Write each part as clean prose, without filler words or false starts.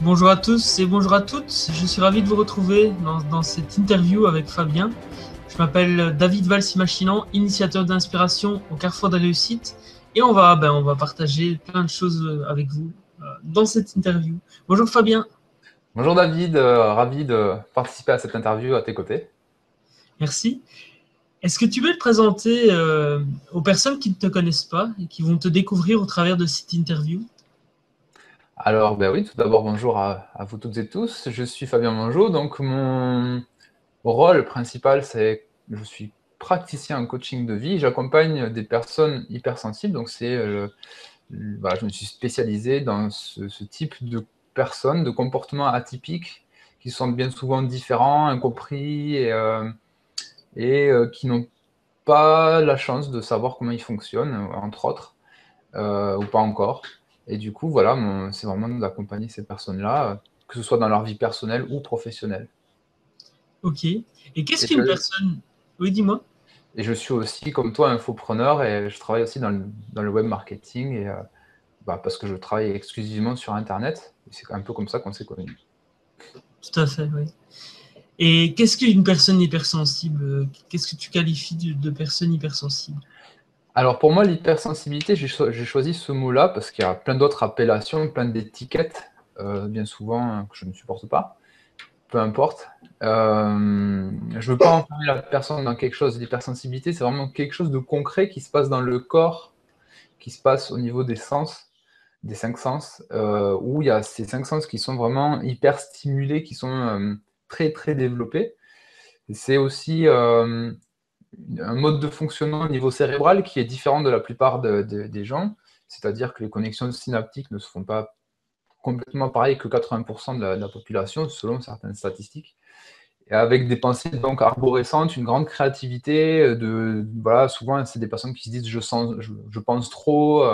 Bonjour à tous et bonjour à toutes. Je suis ravi de vous retrouver dans cette interview avec Fabien. Je m'appelle David Valsi-Machinant, initiateur d'inspiration au Carrefour de la Réussite. Et on va partager plein de choses avec vous dans cette interview. Bonjour Fabien, Bonjour David, ravi de participer à cette interview à tes côtés. merci. Est-ce que tu peux te présenter aux personnes qui ne te connaissent pas et qui vont te découvrir au travers de cette interview? Alors, ben oui, tout d'abord, bonjour à vous toutes et tous. Je suis Fabien Mongeau, donc mon rôle principal, c'est je suis praticien en coaching de vie. J'accompagne des personnes hypersensibles, donc voilà, je me suis spécialisé dans ce type de personnes, de comportements atypiques qui sont bien souvent différents, incompris et qui n'ont pas la chance de savoir comment ils fonctionnent, entre autres. Ou pas encore. Et du coup, voilà, c'est vraiment d'accompagner ces personnes-là, que ce soit dans leur vie personnelle ou professionnelle. Ok. Et qu'est-ce Et qu'une je, personne... Oui, dis-moi. et je suis aussi, comme toi, infopreneur et je travaille aussi dans le web marketing parce que je travaille exclusivement sur Internet. Et c'est un peu comme ça qu'on s'est connus. Tout à fait, oui. Et qu'est-ce qu'une personne hypersensible? Qu'est-ce que tu qualifies de personne hypersensible? Alors pour moi, l'hypersensibilité, j'ai choisi ce mot-là parce qu'il y a plein d'autres appellations, plein d'étiquettes, bien souvent que je ne supporte pas. Peu importe. Je veux pas enfermer la personne dans quelque chose. L'hypersensibilité, c'est vraiment quelque chose de concret qui se passe dans le corps, qui se passe au niveau des sens, des cinq sens, où il y a ces cinq sens qui sont vraiment hyper stimulés, qui sont très très développés. Et c'est aussi un mode de fonctionnement au niveau cérébral qui est différent de la plupart des gens. C'est-à-dire que les connexions synaptiques ne se font pas complètement pareil que 80% de la population, selon certaines statistiques. Et avec des pensées donc arborescentes, une grande créativité, voilà, souvent c'est des personnes qui se disent je pense trop,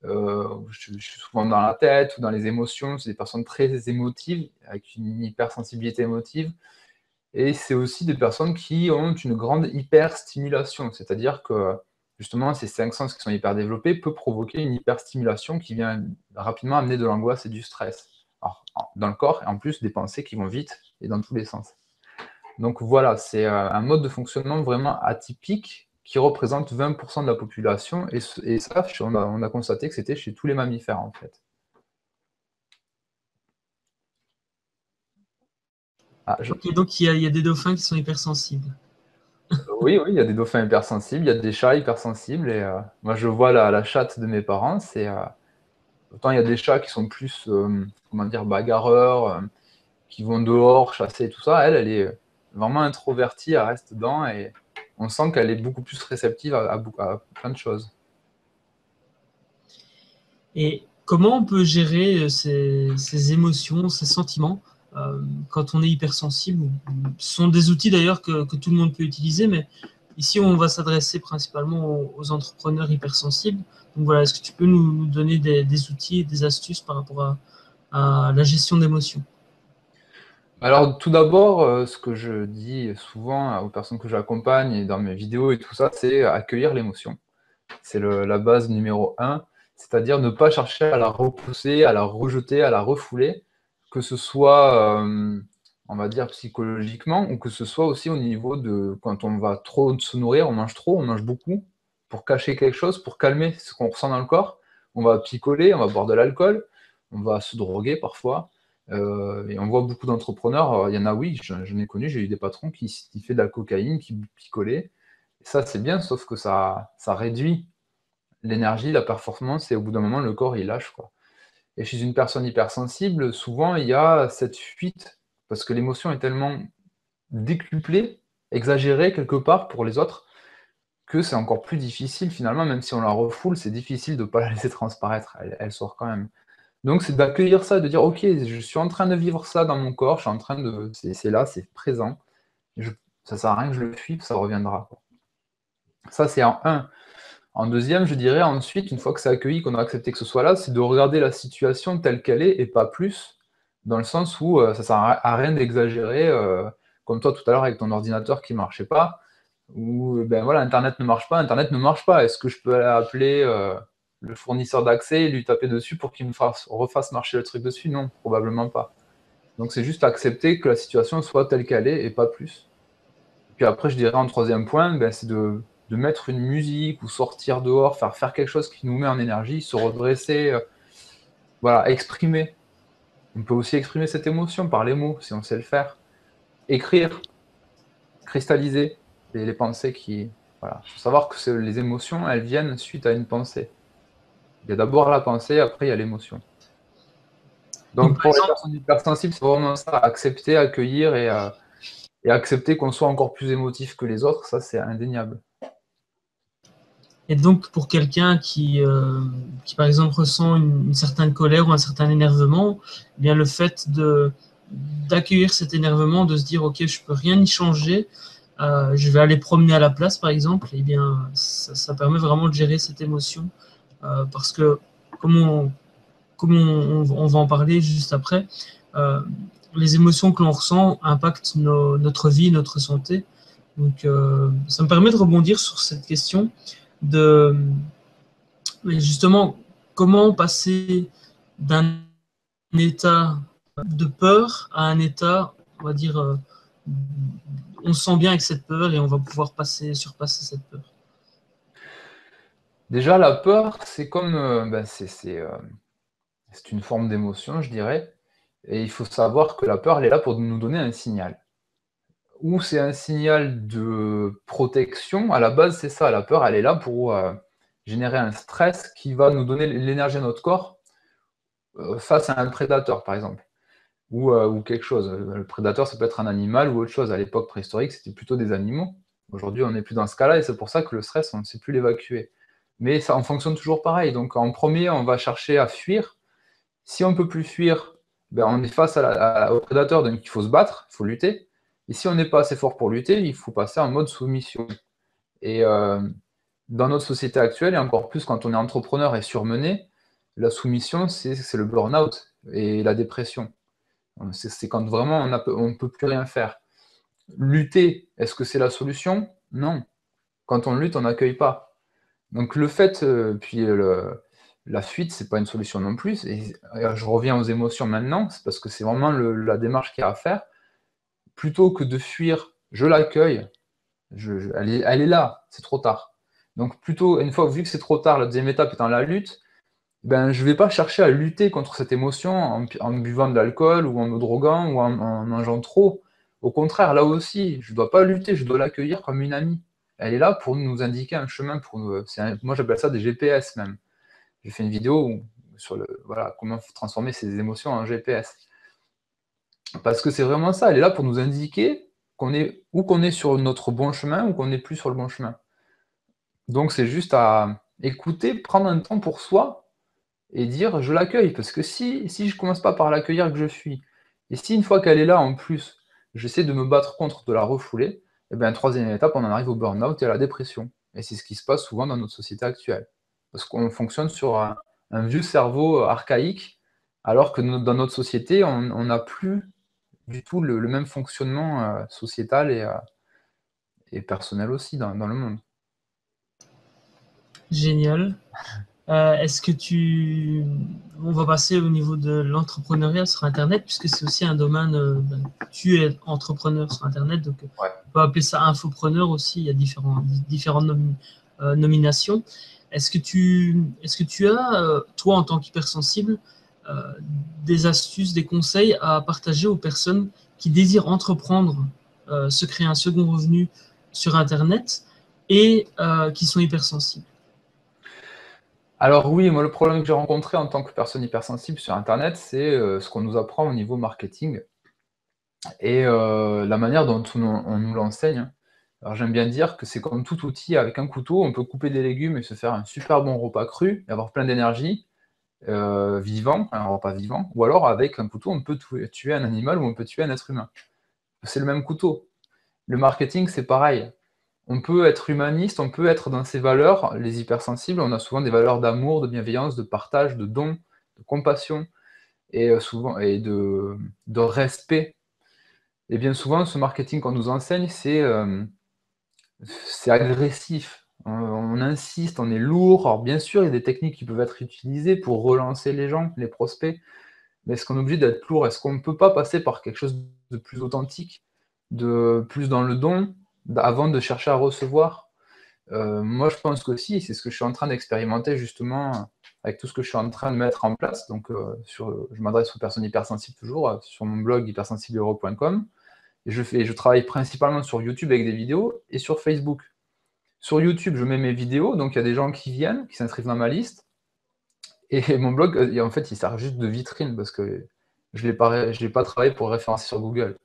je suis souvent dans la tête ou dans les émotions, c'est des personnes très émotives, avec une hypersensibilité émotive, et c'est aussi des personnes qui ont une grande hyperstimulation, c'est-à-dire que justement ces cinq sens qui sont hyper développés peuvent provoquer une hyperstimulation qui vient rapidement amener de l'angoisse et du stress. Alors, dans le corps, et en plus des pensées qui vont vite et dans tous les sens. Donc voilà, c'est un mode de fonctionnement vraiment atypique qui représente 20% de la population. Et ça, on a constaté que c'était chez tous les mammifères, en fait. Ah, Ok, donc il y a des dauphins qui sont hypersensibles. oui, oui, il y a des dauphins hypersensibles, il y a des chats hypersensibles. Et moi, je vois la chatte de mes parents. Autant il y a des chats qui sont plus, comment dire, bagarreurs, qui vont dehors chasser et tout ça. Elle est vraiment introvertie, elle reste dedans. Et on sent qu'elle est beaucoup plus réceptive à plein de choses. Et comment on peut gérer ces émotions, ces sentiments quand on est hypersensible? Ce sont des outils d'ailleurs que tout le monde peut utiliser, mais ici on va s'adresser principalement aux entrepreneurs hypersensibles. Donc voilà, est-ce que tu peux nous donner des outils et des astuces par rapport à la gestion d'émotions? Alors, tout d'abord, ce que je dis souvent aux personnes que j'accompagne et dans mes vidéos et tout ça, c'est accueillir l'émotion. C'est la base numéro un, c'est-à-dire ne pas chercher à la repousser, à la rejeter, à la refouler, que ce soit, on va dire, psychologiquement, ou que ce soit aussi au niveau de quand on va trop se nourrir, on mange beaucoup, pour cacher quelque chose, pour calmer ce qu'on ressent dans le corps. On va picoler, on va boire de l'alcool, on va se droguer parfois. Et on voit beaucoup d'entrepreneurs, il y en a, oui, j'en ai connu, j'ai eu des patrons qui fait de la cocaïne, qui picolaient. Et ça, c'est bien, sauf que ça réduit l'énergie, la performance, et au bout d'un moment, le corps, il lâche, quoi. Et chez une personne hypersensible, souvent, il y a cette fuite, parce que l'émotion est tellement décuplée, exagérée quelque part pour les autres, que c'est encore plus difficile, finalement, même si on la refoule, c'est difficile de ne pas la laisser transparaître, elle sort quand même. Donc, c'est d'accueillir ça, de dire, ok, je suis en train de vivre ça dans mon corps, je suis en train de, c'est là, c'est présent, je, ça sert à rien que je le fuis, ça reviendra, quoi. Ça, c'est en un. En deuxième, je dirais ensuite, une fois que c'est accueilli, qu'on a accepté que ce soit là, c'est de regarder la situation telle qu'elle est et pas plus, dans le sens où ça sert à rien d'exagérer, comme toi tout à l'heure avec ton ordinateur qui marchait pas, ou ben voilà, Internet ne marche pas, Internet ne marche pas. Est-ce que je peux appeler le fournisseur d'accès et lui taper dessus pour qu'il me refasse marcher le truc dessus? Non, probablement pas. Donc c'est juste accepter que la situation soit telle qu'elle est et pas plus. Puis après, je dirais en troisième point, ben, c'est de mettre une musique ou sortir dehors, faire quelque chose qui nous met en énergie, se redresser, voilà, exprimer. On peut aussi exprimer cette émotion par les mots, si on sait le faire. Écrire, cristalliser les pensées qui... Voilà. Il faut savoir que les émotions, elles viennent suite à une pensée. Il y a d'abord la pensée, après il y a l'émotion. Donc, Donc par pour les exemple, personnes hypersensibles, c'est vraiment ça, accepter, accueillir et accepter qu'on soit encore plus émotif que les autres, ça c'est indéniable. et donc pour quelqu'un qui, par exemple, ressent une certaine colère ou un certain énervement, eh bien le fait d'accueillir cet énervement, de se dire, OK, je peux rien y changer, je vais aller promener à la place, par exemple, eh bien, ça permet vraiment de gérer cette émotion. Parce que, comme on va en parler juste après, euh, les émotions que l'on ressent impactent notre vie, notre santé. Donc, ça me permet de rebondir sur cette question de justement comment passer d'un état de peur à un état, on va dire, on se sent bien avec cette peur et on va pouvoir surpasser cette peur. Déjà, la peur, c'est comme... ben, c'est une forme d'émotion, je dirais. Et il faut savoir que la peur, elle est là pour nous donner un signal. Ou c'est un signal de protection. À la base, c'est ça. La peur, elle est là pour générer un stress qui va nous donner l'énergie à notre corps face à un prédateur, par exemple. Ou quelque chose. Le prédateur, ça peut être un animal ou autre chose. À l'époque préhistorique, c'était plutôt des animaux. Aujourd'hui, on n'est plus dans ce cas-là et c'est pour ça que le stress, on ne sait plus l'évacuer. Mais ça en fonctionne toujours pareil. Donc en premier, on va chercher à fuir. Si on ne peut plus fuir, ben on est face au prédateur, donc il faut se battre, il faut lutter. Et si on n'est pas assez fort pour lutter, il faut passer en mode soumission. Et dans notre société actuelle, et encore plus quand on est entrepreneur et surmené, la soumission, c'est le burn-out et la dépression. C'est quand vraiment on ne peut plus rien faire. Lutter, est-ce que c'est la solution? Non. Quand on lutte, on n'accueille pas. Donc le fait, la fuite, c'est pas une solution non plus. Et je reviens aux émotions maintenant, c'est parce que c'est vraiment la démarche qu'il y a à faire. Plutôt que de fuir, je l'accueille, elle est là, c'est trop tard. Donc plutôt, une fois vu que c'est trop tard, la deuxième étape étant la lutte, ben, je ne vais pas chercher à lutter contre cette émotion en buvant de l'alcool ou en me droguant ou en mangeant trop. Au contraire, là aussi, je ne dois pas lutter, je dois l'accueillir comme une amie. Elle est là pour nous indiquer un chemin. Moi, j'appelle ça des GPS même. J'ai fait une vidéo sur voilà, comment transformer ses émotions en GPS. Parce que c'est vraiment ça, elle est là pour nous indiquer qu'on est sur notre bon chemin ou qu'on n'est plus sur le bon chemin. Donc c'est juste à écouter, prendre un temps pour soi et dire je l'accueille. Parce que si je ne commence pas par l'accueillir que je fuis, et si une fois qu'elle est là en plus, j'essaie de me battre contre, de la refouler, et bien troisième étape, on en arrive au burn-out et à la dépression. Et c'est ce qui se passe souvent dans notre société actuelle. Parce qu'on fonctionne sur un vieux cerveau archaïque, alors que dans notre société, on n'a plus du tout le même fonctionnement sociétal et personnel aussi dans le monde. Génial. Est-ce que On va passer au niveau de l'entrepreneuriat sur Internet, puisque c'est aussi un domaine. Tu es entrepreneur sur Internet, donc Ouais. on peut appeler ça infopreneur aussi. Il y a différentes nominations. Est-ce que tu as, toi, en tant qu'hypersensible, euh, des astuces, des conseils à partager aux personnes qui désirent entreprendre, se créer un second revenu sur Internet et qui sont hypersensibles? Alors oui, moi le problème que j'ai rencontré en tant que personne hypersensible sur Internet, c'est ce qu'on nous apprend au niveau marketing et la manière dont on nous l'enseigne. Alors j'aime bien dire que c'est comme tout outil avec un couteau, on peut couper des légumes et se faire un super bon repas cru et avoir plein d'énergie, vivant, un repas vivant, ou alors avec un couteau, on peut tuer un animal ou on peut tuer un être humain. C'est le même couteau. Le marketing, c'est pareil. On peut être humaniste, on peut être dans ses valeurs. Les hypersensibles, on a souvent des valeurs d'amour, de bienveillance, de partage, de don, de compassion et souvent de respect. Et bien souvent, ce marketing qu'on nous enseigne, c'est agressif. on insiste, on est lourd. Alors bien sûr, il y a des techniques qui peuvent être utilisées pour relancer les gens, les prospects, mais est-ce qu'on est obligé d'être lourd? Est-ce qu'on ne peut pas passer par quelque chose de plus authentique, de plus dans le don, avant de chercher à recevoir? Moi, je pense que si, c'est ce que je suis en train d'expérimenter justement avec tout ce que je suis en train de mettre en place. Donc, je m'adresse aux personnes hypersensibles toujours, sur mon blog hypersensible.com. Et je travaille principalement sur YouTube avec des vidéos et sur Facebook. Sur YouTube, je mets mes vidéos, donc il y a des gens qui viennent, qui s'inscrivent dans ma liste. Et mon blog, en fait, il sert juste de vitrine parce que je l'ai pas travaillé pour référencer sur Google.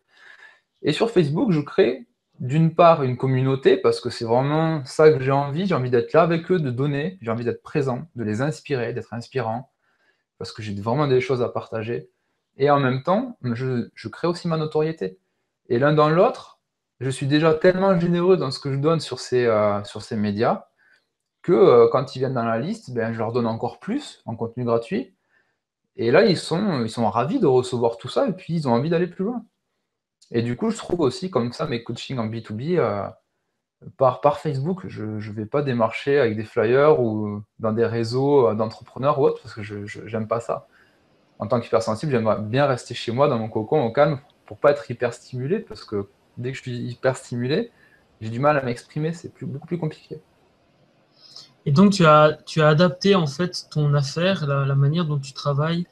Et sur Facebook, je crée d'une part une communauté parce que c'est vraiment ça que j'ai envie d'être là avec eux, de donner, j'ai envie d'être présent, de les inspirer, d'être inspirant, parce que j'ai vraiment des choses à partager. Et en même temps, je crée aussi ma notoriété. Et l'un dans l'autre, je suis déjà tellement généreux dans ce que je donne sur ces médias que quand ils viennent dans la liste, ben, je leur donne encore plus en contenu gratuit. Et là, ils sont ravis de recevoir tout ça et puis ils ont envie d'aller plus loin. Et du coup, je trouve aussi comme ça mes coachings en B2B par Facebook. Je ne vais pas démarcher avec des flyers ou dans des réseaux d'entrepreneurs ou autre parce que je n'aime pas ça. En tant qu'hypersensible, j'aimerais bien rester chez moi dans mon cocon au calme pour pas être hyper stimulé parce que dès que je suis hyper stimulé, j'ai du mal à m'exprimer, c'est beaucoup plus compliqué. Et donc, tu as adapté en fait ton affaire, la manière dont tu travailles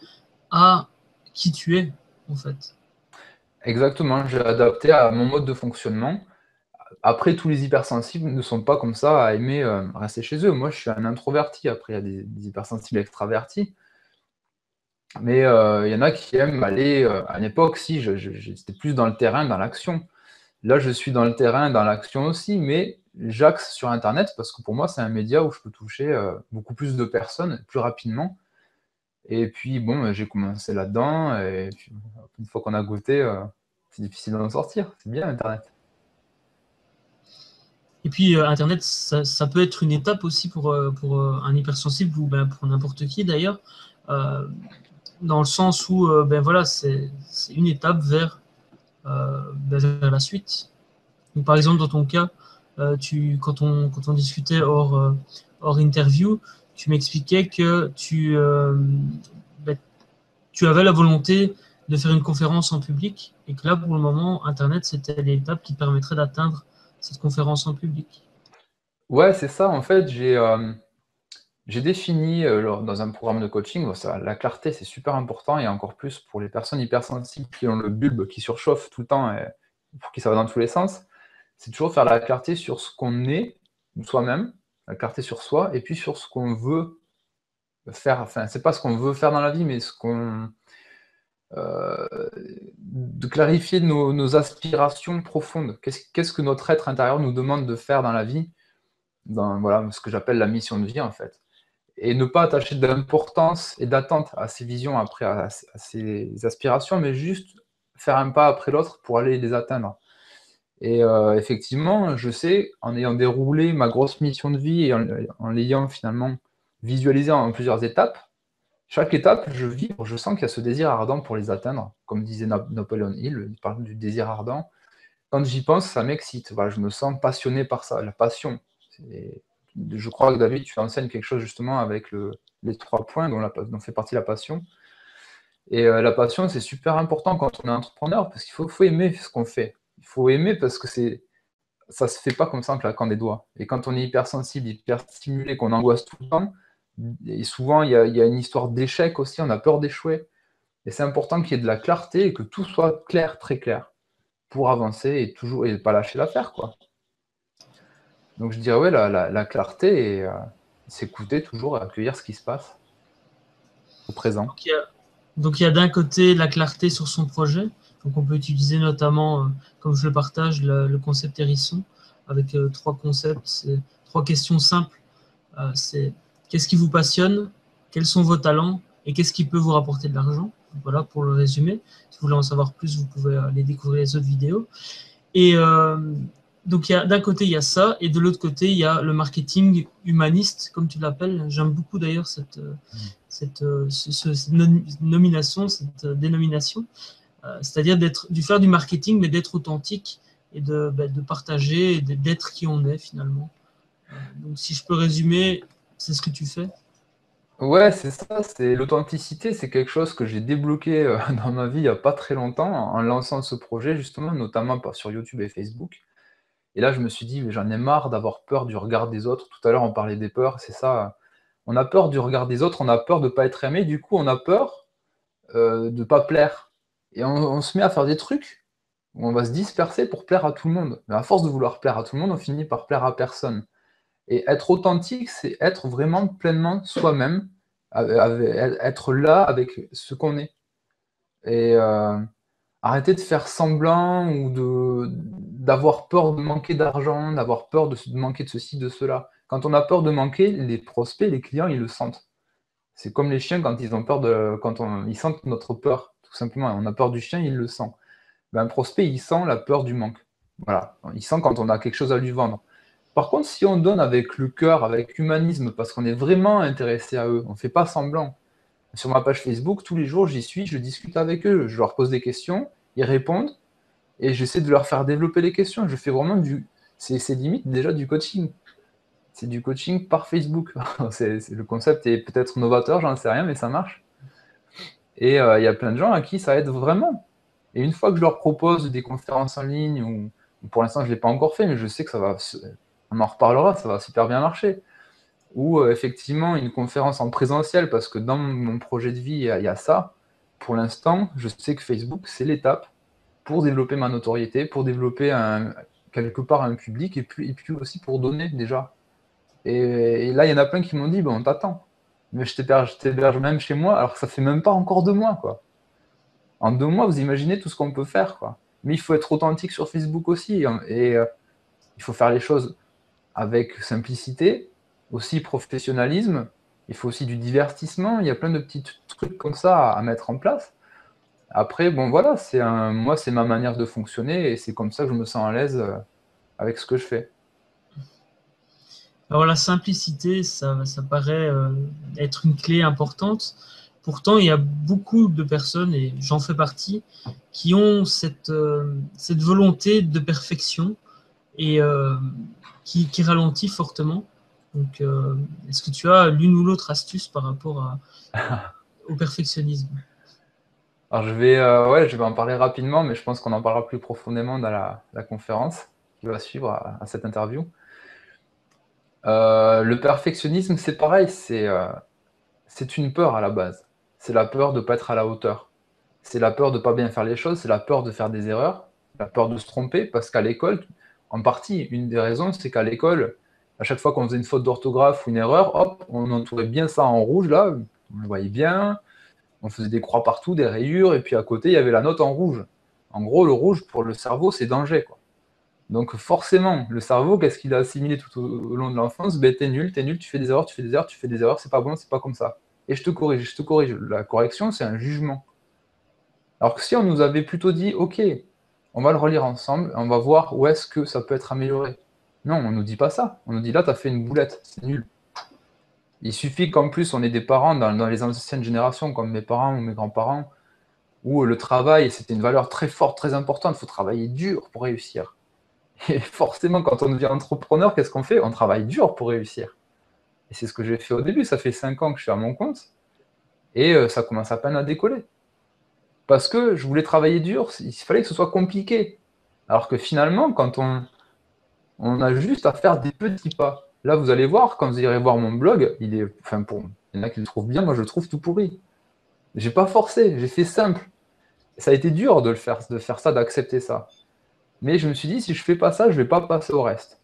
à qui tu es, en fait. Exactement, j'ai adapté à mon mode de fonctionnement. Après, tous les hypersensibles ne sont pas comme ça à aimer rester chez eux. Moi, je suis un introverti. Après, il y a des hypersensibles extravertis. Mais il y en a qui aiment aller. À une époque, si, j'étais plus dans le terrain, dans l'action. Là, je suis dans le terrain, dans l'action aussi, mais j'axe sur Internet parce que pour moi, c'est un média où je peux toucher beaucoup plus de personnes plus rapidement. Et puis, bon, j'ai commencé là-dedans. Et puis, une fois qu'on a goûté, c'est difficile d'en sortir. C'est bien Internet. Et puis, Internet, ça peut être une étape aussi pour un hypersensible ou ben, pour n'importe qui d'ailleurs, euh, dans le sens où ben, voilà, c'est une étape ben, vers la suite. Donc, par exemple, dans ton cas, quand on discutait hors interview, tu m'expliquais que ben, tu avais la volonté de faire une conférence en public et que là, pour le moment, Internet, c'était l'étape qui permettrait d'atteindre cette conférence en public. Ouais, c'est ça. En fait, j'ai défini dans un programme de coaching, bon, la clarté, c'est super important et encore plus pour les personnes hypersensibles qui ont le bulbe qui surchauffe tout le temps et pour qui ça va dans tous les sens. C'est toujours faire la clarté sur ce qu'on est soi-même, la clarté sur soi et puis sur ce qu'on veut faire. Enfin, c'est pas ce qu'on veut faire dans la vie, mais euh, de clarifier nos aspirations profondes. Qu'est-ce que notre être intérieur nous demande de faire dans la vie, dans voilà, ce que j'appelle la mission de vie en fait. Et ne pas attacher d'importance et d'attente à ces visions, après, à ces aspirations, mais juste faire un pas après l'autre pour aller les atteindre. Et effectivement, je sais, en ayant déroulé ma grosse mission de vie et en l'ayant finalement visualisé en plusieurs étapes, chaque étape, je sens qu'il y a ce désir ardent pour les atteindre. Comme disait Napoléon Hill, il parle du désir ardent. Quand j'y pense, ça m'excite. Voilà, je me sens passionné par ça, la passion. Je crois que David, tu enseignes quelque chose justement avec les 3 points dont fait partie la passion. Et la passion, c'est super important quand on est entrepreneur parce qu'il faut aimer ce qu'on fait. Il faut aimer parce que ça se fait pas comme ça en claquant des doigts. Et quand on est hypersensible, hyper stimulé, qu'on angoisse tout le temps, et souvent il y a une histoire d'échec aussi, on a peur d'échouer. Et c'est important qu'il y ait de la clarté et que tout soit clair, très clair, pour avancer et toujours et pas lâcher l'affaire, quoi. Donc je dirais ouais, la clarté et s'écouter toujours, accueillir ce qui se passe au présent. Donc il y a d'un côté la clarté sur son projet. Donc on peut utiliser notamment, comme je le partage, le concept Hérisson avec 3 concepts, 3 questions simples. C'est qu'est-ce qui vous passionne, quels sont vos talents et qu'est-ce qui peut vous rapporter de l'argent. Voilà pour le résumé. Si vous voulez en savoir plus, vous pouvez aller découvrir les autres vidéos. Et donc d'un côté, il y a ça, et de l'autre côté, il y a le marketing humaniste, comme tu l'appelles. J'aime beaucoup d'ailleurs cette nomination, cette dénomination, c'est-à-dire de faire du marketing, mais d'être authentique et de partager, et d'être qui on est finalement. Donc, si je peux résumer, c'est ce que tu fais. Ouais, c'est ça, c'est l'authenticité, c'est quelque chose que j'ai débloqué dans ma vie il n'y a pas très longtemps en lançant ce projet justement, notamment sur YouTube et Facebook. Et là, je me suis dit, mais j'en ai marre d'avoir peur du regard des autres. Tout à l'heure, on parlait des peurs, c'est ça. On a peur du regard des autres, on a peur de ne pas être aimé, du coup, on a peur de ne pas plaire. Et on se met à faire des trucs où on va se disperser pour plaire à tout le monde. Mais à force de vouloir plaire à tout le monde, on finit par plaire à personne. Et être authentique, c'est être vraiment pleinement soi-même, être là avec ce qu'on est. Et arrêter de faire semblant ou d'avoir peur de manquer d'argent, d'avoir peur de manquer de ceci, de cela. Quand on a peur de manquer, les prospects, les clients, ils le sentent. C'est comme les chiens quand ils ont peur ils sentent notre peur, tout simplement. On a peur du chien, il le sent. Ben, un prospect, il sent la peur du manque. Voilà. Il sent quand on a quelque chose à lui vendre. Par contre, si on donne avec le cœur, avec humanisme, parce qu'on est vraiment intéressé à eux, on ne fait pas semblant. Sur ma page Facebook, tous les jours, j'y suis, je discute avec eux, je leur pose des questions, ils répondent, et j'essaie de leur faire développer les questions. Je fais vraiment c'est limite déjà du coaching. C'est du coaching par Facebook. Le concept est peut-être novateur, j'en sais rien, mais ça marche. Et il y a plein de gens à qui ça aide vraiment. Et une fois que je leur propose des conférences en ligne, ou pour l'instant je ne l'ai pas encore fait, mais je sais que on en reparlera, ça va super bien marcher. Ou effectivement une conférence en présentiel, parce que dans mon projet de vie, il y a ça. Pour l'instant, je sais que Facebook, c'est l'étape pour développer ma notoriété, pour développer quelque part un public, et puis aussi pour donner déjà. Et là, il y en a plein qui m'ont dit, bon, on t'attend. Mais je t'héberge même chez moi, alors que ça fait même pas encore 2 mois, quoi. En 2 mois, vous imaginez tout ce qu'on peut faire, quoi. Mais il faut être authentique sur Facebook aussi, hein, et il faut faire les choses avec simplicité, aussi professionnalisme. Il faut aussi du divertissement. Il y a plein de petits trucs comme ça à mettre en place. Après, bon, voilà, moi, c'est ma manière de fonctionner et c'est comme ça que je me sens à l'aise avec ce que je fais. Alors la simplicité, ça paraît être une clé importante. Pourtant, il y a beaucoup de personnes, et j'en fais partie, qui ont cette volonté de perfection et qui ralentit fortement. Donc, est-ce que tu as l'une ou l'autre astuce par rapport au perfectionnisme? Alors, ouais, je vais en parler rapidement, mais je pense qu'on en parlera plus profondément dans la conférence qui va suivre à cette interview. Le perfectionnisme, c'est pareil, c'est une peur à la base. C'est la peur de ne pas être à la hauteur. C'est la peur de ne pas bien faire les choses, c'est la peur de faire des erreurs, la peur de se tromper, parce qu'à l'école, en partie, une des raisons, c'est qu'à l'école, à chaque fois qu'on faisait une faute d'orthographe ou une erreur, hop, on entourait bien ça en rouge, là, on le voyait bien, on faisait des croix partout, des rayures, et puis à côté, il y avait la note en rouge. En gros, le rouge, pour le cerveau, c'est danger, quoi. Donc forcément, le cerveau, qu'est-ce qu'il a assimilé tout au long de l'enfance? Ben, t'es nul, tu fais des erreurs, tu fais des erreurs, tu fais des erreurs, c'est pas bon, c'est pas comme ça. Et je te corrige, je te corrige. La correction, c'est un jugement. Alors que si on nous avait plutôt dit, ok, on va le relire ensemble, on va voir où est-ce que ça peut être amélioré. Non, on nous dit pas ça. On nous dit là, tu as fait une boulette, c'est nul. Il suffit qu'en plus on ait des parents dans les anciennes générations, comme mes parents ou mes grands-parents, où le travail, c'était une valeur très forte, très importante. Il faut travailler dur pour réussir. Et forcément, quand on devient entrepreneur, qu'est-ce qu'on fait? On travaille dur pour réussir. Et c'est ce que j'ai fait au début. Ça fait 5 ans que je suis à mon compte et ça commence à peine à décoller. Parce que je voulais travailler dur, il fallait que ce soit compliqué. Alors que finalement, quand on a juste à faire des petits pas. Là, vous allez voir, quand vous irez voir mon blog, il y en a qui le trouvent bien, moi je le trouve tout pourri. J'ai pas forcé, j'ai fait simple. Ça a été dur de faire ça, d'accepter ça. Mais je me suis dit, si je fais pas ça, je vais pas passer au reste.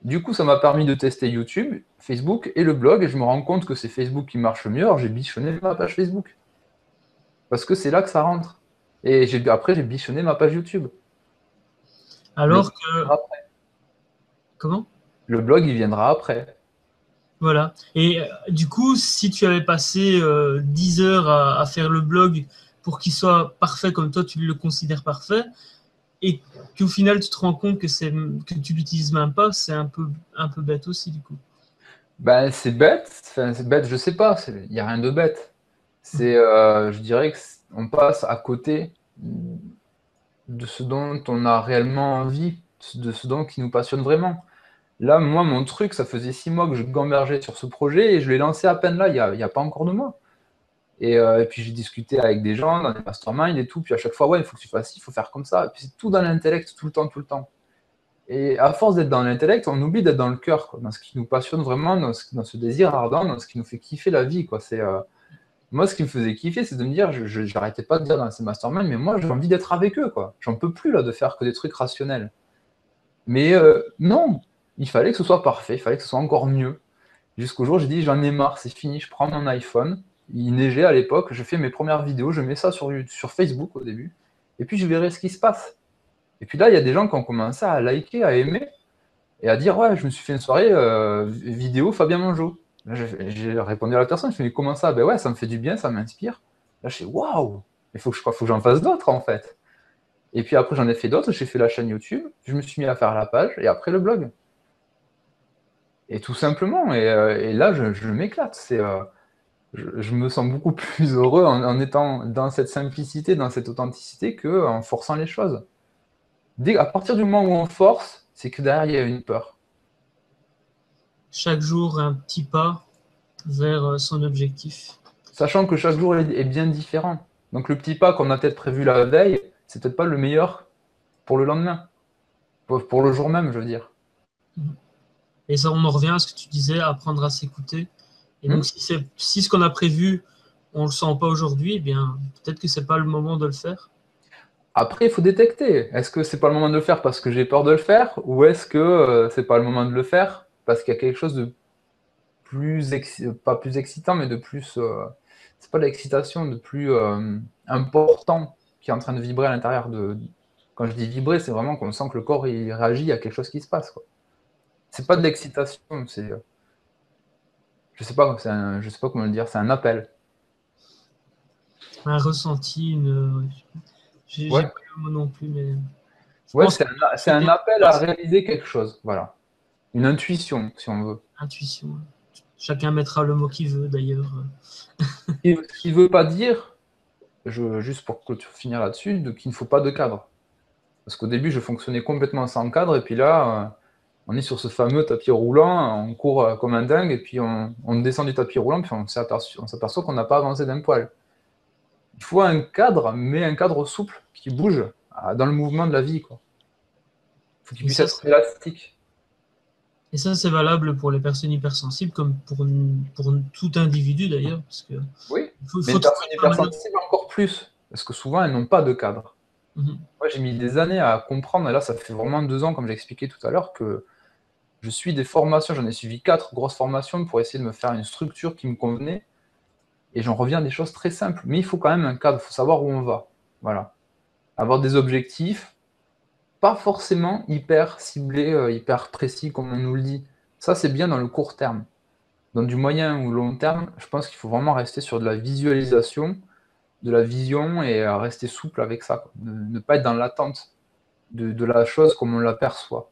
Du coup, ça m'a permis de tester YouTube, Facebook et le blog, et je me rends compte que c'est Facebook qui marche le mieux, alors j'ai bichonné ma page Facebook. Parce que c'est là que ça rentre. Et après, j'ai bichonné ma page YouTube. Le Alors blog que, viendra après. comment? Le blog, il viendra après. Voilà. Et du coup, si tu avais passé 10 heures à faire le blog pour qu'il soit parfait comme toi, tu le considères parfait, et qu'au final, tu te rends compte que tu l'utilises même pas, c'est un peu bête aussi, du coup. Ben, c'est bête, je sais pas, il n'y a rien de bête. Je dirais qu'on passe à côté de ce dont on a réellement envie, de ce dont qui nous passionne vraiment. Là, moi, mon truc, ça faisait 6 mois que je gambergeais sur ce projet et je l'ai lancé à peine là, il y a pas encore de mois. Et puis j'ai discuté avec des gens dans des masterminds et tout, puis à chaque fois, ouais, il faut que tu fasses ci, il faut faire comme ça. Et puis c'est tout dans l'intellect, tout le temps, tout le temps. Et à force d'être dans l'intellect, on oublie d'être dans le cœur, quoi, dans ce qui nous passionne vraiment, dans ce désir ardent, dans ce qui nous fait kiffer la vie, quoi. Moi, ce qui me faisait kiffer, c'est de me dire, j'arrêtais pas de dire dans ces masterminds, mais moi, j'ai envie d'être avec eux, quoi. J'en peux plus, là, de faire que des trucs rationnels. Mais non, il fallait que ce soit parfait, il fallait que ce soit encore mieux. Jusqu'au jour où j'ai dit, j'en ai marre, c'est fini, je prends mon iPhone. Il neigeait à l'époque, je fais mes premières vidéos, je mets ça sur Facebook au début, et puis je verrai ce qui se passe. Et puis là, il y a des gens qui ont commencé à liker, à aimer, et à dire, ouais, je me suis fait une soirée vidéo Fabien Mongeau. Là, j'ai répondu à la personne, je fais, mais comment ça? Ben ouais, ça me fait du bien, ça m'inspire. Là, je fais, waouh, il faut que j'en fasse d'autres en fait. Et puis après, j'en ai fait d'autres, j'ai fait la chaîne YouTube, je me suis mis à faire la page, et après le blog. Et tout simplement, et là, je m'éclate. Je me sens beaucoup plus heureux en étant dans cette simplicité, dans cette authenticité, qu'en forçant les choses. À partir du moment où on force, c'est que derrière, il y a une peur. Chaque jour, un petit pas vers son objectif. Sachant que chaque jour est bien différent. Donc le petit pas qu'on a peut-être prévu la veille, c'est peut-être pas le meilleur pour le lendemain. Pour le jour même, je veux dire. Et ça, on en revient à ce que tu disais, apprendre à s'écouter. Et Hmm. donc, si ce qu'on a prévu, on ne le sent pas aujourd'hui, eh bien, peut-être que c'est pas le moment de le faire. Après, il faut détecter. Est-ce que c'est pas le moment de le faire parce que j'ai peur de le faire, ou est-ce que c'est pas le moment de le faire parce qu'il y a quelque chose de pas plus excitant, mais de plus, c'est pas de l'excitation, de plus important qui est en train de vibrer à l'intérieur quand je dis vibrer, c'est vraiment qu'on sent que le corps il réagit à quelque chose qui se passe, quoi. C'est pas de l'excitation, je sais pas comment le dire, c'est un appel. Un ressenti, j'ai Ouais, pas le mot non plus, mais je ouais, pense que c'est un appel à réaliser quelque chose, voilà. Une intuition, si on veut. intuition. Chacun mettra le mot qu'il veut d'ailleurs. Et ce qui veut pas dire, juste pour finir là-dessus, qu'il ne faut pas de cadre. Parce qu'au début, je fonctionnais complètement sans cadre, et puis là, on est sur ce fameux tapis roulant, on court comme un dingue, et puis on descend du tapis roulant, puis on s'aperçoit qu'on n'a pas avancé d'un poil. Il faut un cadre, mais un cadre souple, qui bouge dans le mouvement de la vie, quoi. Il faut qu'il Et puisse ça, être élastique. c'est valable pour les personnes hypersensibles comme pour tout individu d'ailleurs, parce que Oui, mais faut une trouver personne quand même hypersensible encore plus, parce que souvent, elles n'ont pas de cadre. Mhm. Moi, j'ai mis des années à comprendre, et là, ça fait vraiment 2 ans, comme j'expliquais tout à l'heure, que je suis des formations, j'en ai suivi 4 grosses formations pour essayer de me faire une structure qui me convenait. Et j'en reviens à des choses très simples. Mais il faut quand même un cadre, il faut savoir où on va. Voilà. Avoir des objectifs, pas forcément hyper ciblés, hyper précis comme on nous le dit. Ça, c'est bien dans le court terme. Dans du moyen ou long terme, je pense qu'il faut vraiment rester sur de la visualisation, de la vision et rester souple avec ça, quoi. Ne pas être dans l'attente de la chose comme on l'aperçoit.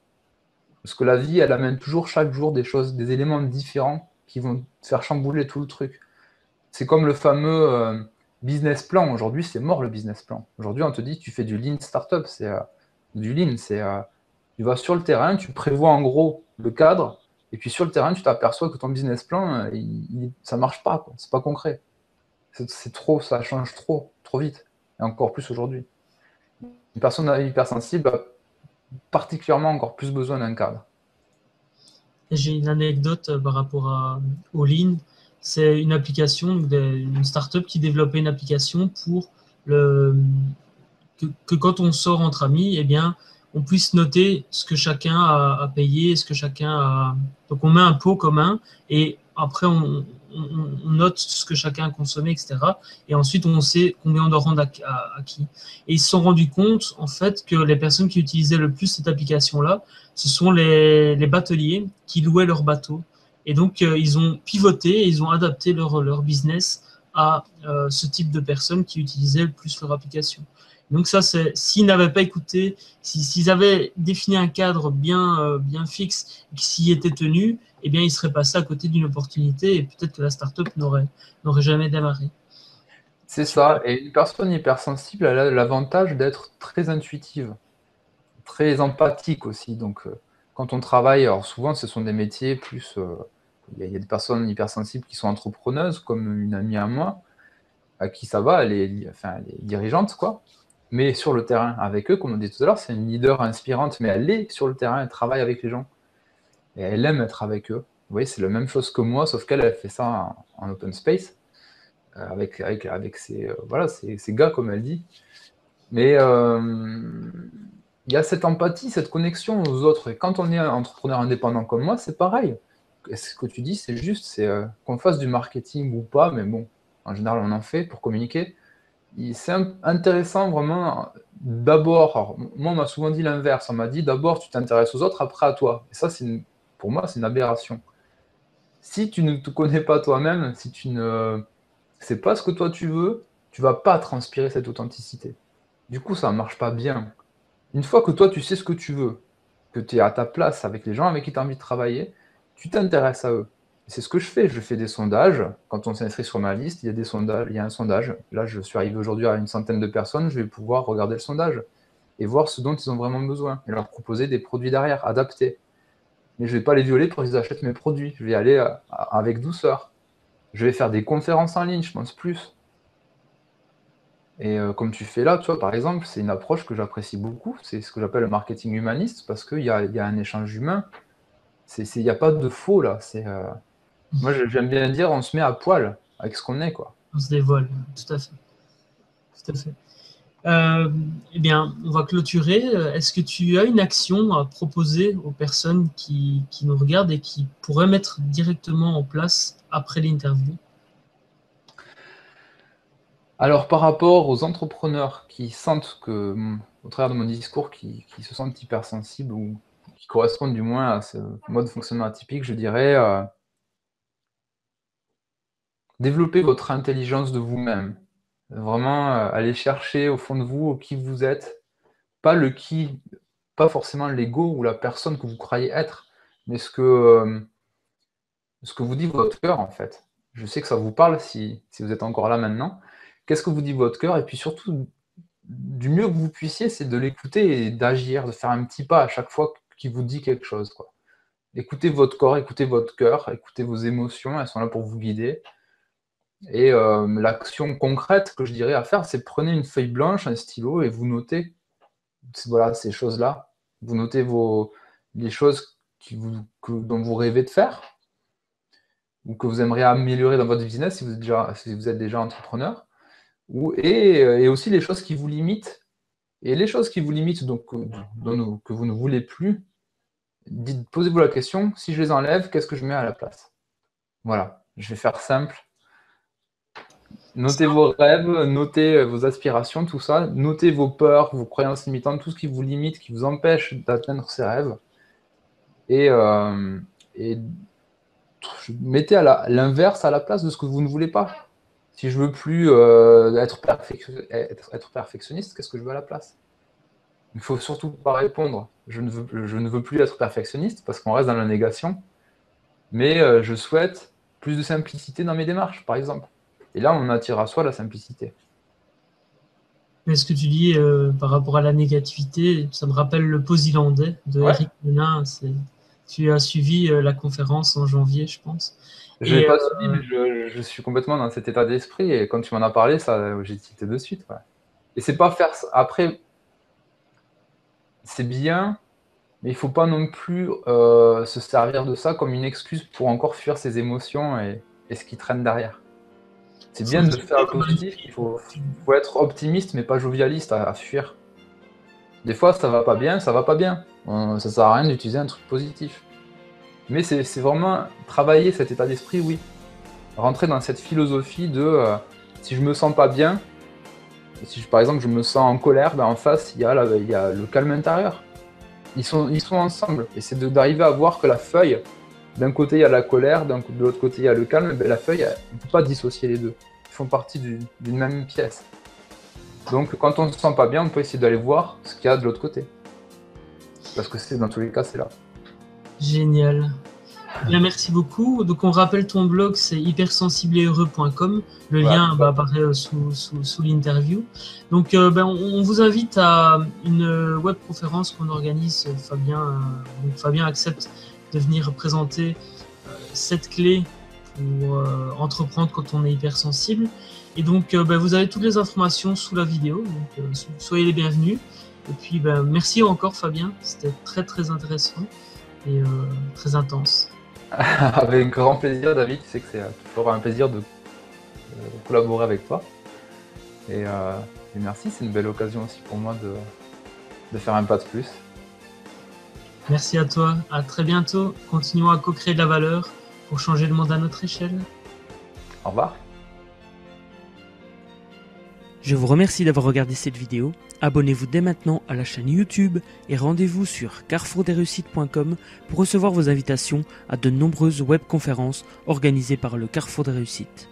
Parce que la vie, elle amène toujours chaque jour des choses, des éléments différents qui vont faire chambouler tout le truc. C'est comme le fameux business plan. Aujourd'hui, c'est mort le business plan. Aujourd'hui, on te dit tu fais du lean startup. C'est du lean. Tu vas sur le terrain, tu prévois en gros le cadre, et puis sur le terrain, tu t'aperçois que ton business plan, ça marche pas, quoi. C'est pas concret. C'est trop, ça change trop, trop vite. Et encore plus aujourd'hui. Une personne hypersensible a particulièrement encore plus besoin d'un cadre. J'ai une anecdote par rapport au Lean. C'est une application, une startup qui développait une application pour que quand on sort entre amis, eh bien, on puisse noter ce que chacun a payé, ce que chacun a. Donc on met un pot commun et après on note ce que chacun a consommé, etc. Et ensuite on sait combien on doit rendre à qui. Et ils se sont rendus compte en fait que les personnes qui utilisaient le plus cette application-là, ce sont les bateliers qui louaient leurs bateaux. Et donc ils ont pivoté, ils ont adapté leur business à ce type de personnes qui utilisaient le plus leur application. Donc ça, c'est s'ils n'avaient pas écouté, s'ils avaient défini un cadre bien fixe et qu'ils s'y étaient tenus, eh bien, ils seraient passés à côté d'une opportunité et peut-être que la startup n'aurait jamais démarré. C'est ça. Et une personne hypersensible, elle a l'avantage d'être très intuitive, très empathique aussi. Donc, quand on travaille, alors souvent ce sont des métiers plus, il y a des personnes hypersensibles qui sont entrepreneuses, comme une amie à moi, à qui ça va, elle est dirigeante, quoi. Mais sur le terrain, avec eux, comme on dit tout à l'heure, c'est une leader inspirante, mais elle est sur le terrain, elle travaille avec les gens. Et elle aime être avec eux. Vous voyez, c'est la même chose que moi, sauf qu'elle, elle fait ça en open space, avec voilà, ses gars, comme elle dit. Mais il y a cette empathie, cette connexion aux autres. Et quand on est un entrepreneur indépendant comme moi, c'est pareil. Ce que tu dis, c'est juste, c'est qu'on fasse du marketing ou pas, mais bon, en général, on en fait pour communiquer. C'est intéressant vraiment d'abord. Alors, moi, on m'a souvent dit l'inverse. On m'a dit d'abord, tu t'intéresses aux autres, après à toi. Et ça, pour moi, c'est une aberration. Si tu ne te connais pas toi-même, si tu ne sais pas ce que toi tu veux, tu vas pas transpirer cette authenticité. Du coup, ça ne marche pas bien. Une fois que toi, tu sais ce que tu veux, que tu es à ta place avec les gens avec qui tu as envie de travailler, tu t'intéresses à eux. C'est ce que je fais. Je fais des sondages. Quand on s'inscrit sur ma liste, il y a des sondages, il y a un sondage. Là, je suis arrivé aujourd'hui à une centaine de personnes. Je vais pouvoir regarder le sondage et voir ce dont ils ont vraiment besoin et leur proposer des produits derrière, adaptés. Mais je ne vais pas les violer pour qu'ils achètent mes produits. Je vais aller avec douceur. Je vais faire des conférences en ligne, je pense plus. Et comme tu fais là, tu vois, par exemple, c'est une approche que j'apprécie beaucoup. C'est ce que j'appelle le marketing humaniste parce qu'il y a un échange humain. Il n'y a pas de faux là. Moi, j'aime bien dire, on se met à poil avec ce qu'on est, quoi. On se dévoile, tout à fait. Tout à fait. Eh bien, on va clôturer. Est-ce que tu as une action à proposer aux personnes qui nous regardent et qui pourraient mettre directement en place après l'interview? Alors, par rapport aux entrepreneurs qui sentent que, au travers de mon discours, qui se sentent hypersensibles ou qui correspondent du moins à ce mode de fonctionnement atypique, je dirais développer votre intelligence de vous-même. Vraiment, aller chercher au fond de vous qui vous êtes, pas le qui, pas forcément l'ego ou la personne que vous croyez être, mais ce que vous dit votre cœur, en fait. Je sais que ça vous parle si vous êtes encore là maintenant. Qu'est-ce que vous dit votre cœur? Et puis surtout, du mieux que vous puissiez, c'est de l'écouter et d'agir, de faire un petit pas à chaque fois qu'il vous dit quelque chose, quoi. Écoutez votre corps, écoutez votre cœur, écoutez vos émotions, elles sont là pour vous guider. Et l'action concrète que je dirais à faire, c'est prenez une feuille blanche, un stylo et vous notez voilà, ces choses-là. Vous notez les choses dont vous rêvez de faire ou que vous aimeriez améliorer dans votre business si vous êtes déjà entrepreneur. Et aussi les choses qui vous limitent. Et les choses qui vous limitent, donc que vous ne voulez plus, posez-vous la question, si je les enlève, qu'est-ce que je mets à la place? Voilà, je vais faire simple. Notez vos rêves, notez vos aspirations, tout ça. Notez vos peurs, vos croyances limitantes, tout ce qui vous limite, qui vous empêche d'atteindre ces rêves. Et mettez l'inverse à la place de ce que vous ne voulez pas. Si je veux plus être perfectionniste, qu'est-ce que je veux à la place? Il ne faut surtout pas répondre. Je ne veux plus être perfectionniste parce qu'on reste dans la négation, mais je souhaite plus de simplicité dans mes démarches, par exemple. Et là, on attire à soi la simplicité. Mais ce que tu dis par rapport à la négativité, ça me rappelle le Posilandais de Ouais. Eric Menin. Tu as suivi la conférence en janvier, je pense. Je l'ai Et pas suivi, mais je suis complètement dans cet état d'esprit. Et quand tu m'en as parlé, ça, j'ai tilté de suite. Ouais. Et c'est pas faire ça. Après, c'est bien, mais il faut pas non plus se servir de ça comme une excuse pour encore fuir ses émotions et ce qui traîne derrière. C'est faut bien de vivre faire le comme un positif, il faut être optimiste, mais pas jovialiste à fuir. Des fois, ça va pas bien, ça va pas bien. Ça sert à rien d'utiliser un truc positif. Mais c'est vraiment travailler cet état d'esprit, oui. Rentrer dans cette philosophie de si je me sens pas bien, si par exemple je me sens en colère, ben en face il y a le calme intérieur. Ils sont ensemble. Et c'est d'arriver à voir que la feuille, d'un côté il y a la colère, de l'autre côté il y a le calme, ben la feuille, on ne peut pas dissocier les deux. Ils font partie d'une même pièce. Donc quand on ne se sent pas bien, on peut essayer d'aller voir ce qu'il y a de l'autre côté. Parce que dans tous les cas, c'est là. Génial. Bien, merci beaucoup. Donc, on rappelle ton blog, c'est hypersensibleheureux.com. Le lien apparaît sous l'interview. Donc, on vous invite à une webconférence qu'on organise. Fabien accepte de venir présenter 7 clés pour entreprendre quand on est hypersensible. Et donc, vous avez toutes les informations sous la vidéo. Donc, soyez les bienvenus. Et puis, merci encore, Fabien. C'était très, très intéressant et très intense. Avec grand plaisir, David. Tu sais que c'est toujours un plaisir de collaborer avec toi. Et merci, c'est une belle occasion aussi pour moi de faire un pas de plus. Merci à toi. À très bientôt. Continuons à co-créer de la valeur pour changer le monde à notre échelle. Au revoir. Je vous remercie d'avoir regardé cette vidéo. Abonnez-vous dès maintenant à la chaîne YouTube et rendez-vous sur carrefourdesreussites.com pour recevoir vos invitations à de nombreuses webconférences organisées par le Carrefour des Réussites.